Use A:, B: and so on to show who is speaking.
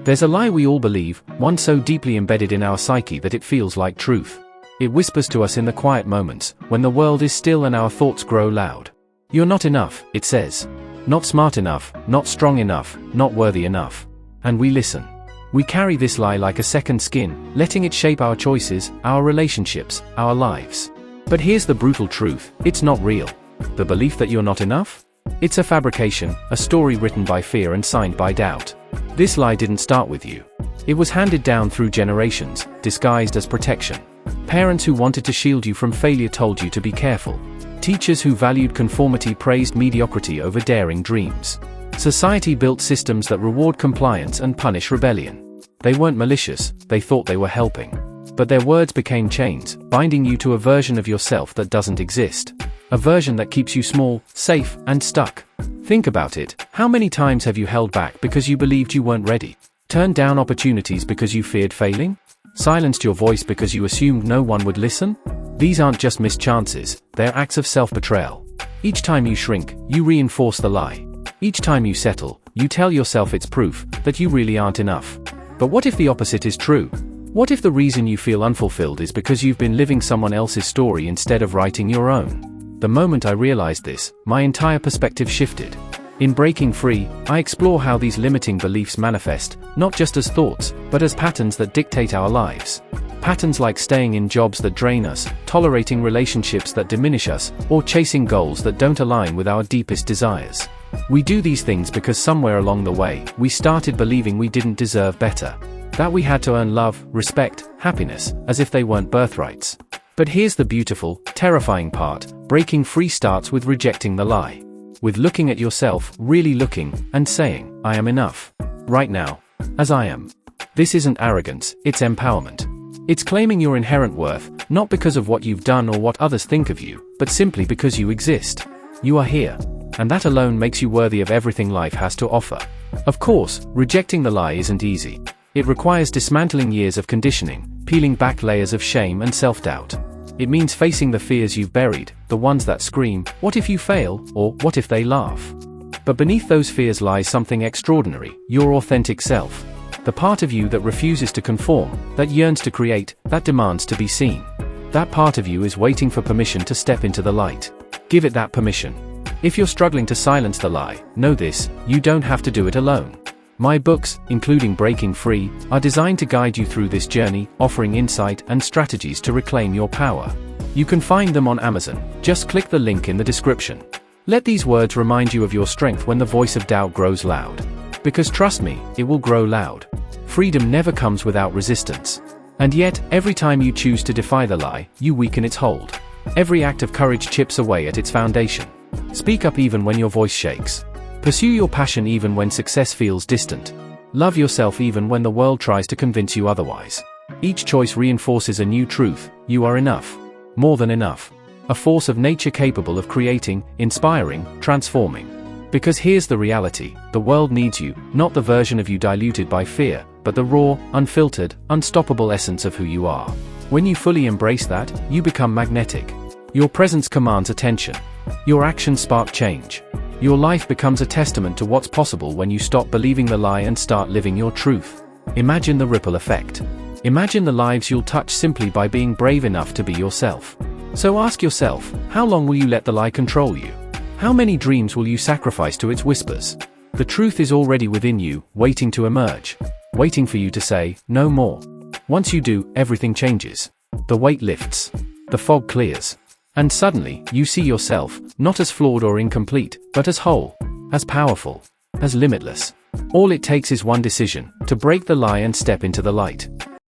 A: There's a lie we all believe, one so deeply embedded in our psyche that it feels like truth. It whispers to us in the quiet moments, when the world is still and our thoughts grow loud. You're not enough, it says. Not smart enough, not strong enough, not worthy enough. And we listen. We carry this lie like a second skin, letting it shape our choices, our relationships, our lives. But here's the brutal truth, it's not real. The belief that you're not enough? It's a fabrication, a story written by fear and signed by doubt. This lie didn't start with you. It was handed down through generations, disguised as protection. Parents who wanted to shield you from failure told you to be careful. Teachers who valued conformity praised mediocrity over daring dreams. Society built systems that reward compliance and punish rebellion. They weren't malicious, they thought they were helping. But their words became chains, binding you to a version of yourself that doesn't exist. A version that keeps you small, safe, and stuck. Think about it, how many times have you held back because you believed you weren't ready? Turned down opportunities because you feared failing? Silenced your voice because you assumed no one would listen? These aren't just missed chances, they're acts of self-betrayal. Each time you shrink, you reinforce the lie. Each time you settle, you tell yourself it's proof that you really aren't enough. But what if the opposite is true? What if the reason you feel unfulfilled is because you've been living someone else's story instead of writing your own? The moment I realized this, my entire perspective shifted. In Breaking Free, I explore how these limiting beliefs manifest, not just as thoughts, but as patterns that dictate our lives. Patterns like staying in jobs that drain us, tolerating relationships that diminish us, or chasing goals that don't align with our deepest desires. We do these things because somewhere along the way, we started believing we didn't deserve better. That we had to earn love, respect, happiness, as if they weren't birthrights. But here's the beautiful, terrifying part, breaking free starts with rejecting the lie. With looking at yourself, really looking, and saying, I am enough. Right now. As I am. This isn't arrogance, it's empowerment. It's claiming your inherent worth, not because of what you've done or what others think of you, but simply because you exist. You are here. And that alone makes you worthy of everything life has to offer. Of course, rejecting the lie isn't easy. It requires dismantling years of conditioning, peeling back layers of shame and self-doubt. It means facing the fears you've buried, the ones that scream, what if you fail, or what if they laugh? But beneath those fears lies something extraordinary, your authentic self. The part of you that refuses to conform, that yearns to create, that demands to be seen. That part of you is waiting for permission to step into the light. Give it that permission. If you're struggling to silence the lie, know this, you don't have to do it alone. My books, including Breaking Free, are designed to guide you through this journey, offering insight and strategies to reclaim your power. You can find them on Amazon, just click the link in the description. Let these words remind you of your strength when the voice of doubt grows loud. Because trust me, it will grow loud. Freedom never comes without resistance. And yet, every time you choose to defy the lie, you weaken its hold. Every act of courage chips away at its foundation. Speak up even when your voice shakes. Pursue your passion even when success feels distant. Love yourself even when the world tries to convince you otherwise. Each choice reinforces a new truth, you are enough. More than enough. A force of nature capable of creating, inspiring, transforming. Because here's the reality, the world needs you, not the version of you diluted by fear, but the raw, unfiltered, unstoppable essence of who you are. When you fully embrace that, you become magnetic. Your presence commands attention. Your actions spark change. Your life becomes a testament to what's possible when you stop believing the lie and start living your truth. Imagine the ripple effect. Imagine the lives you'll touch simply by being brave enough to be yourself. So ask yourself, how long will you let the lie control you? How many dreams will you sacrifice to its whispers? The truth is already within you, waiting to emerge. Waiting for you to say, no more. Once you do, everything changes. The weight lifts. The fog clears. And suddenly, you see yourself, not as flawed or incomplete, but as whole, as powerful, as limitless. All it takes is one decision, to break the lie and step into the light.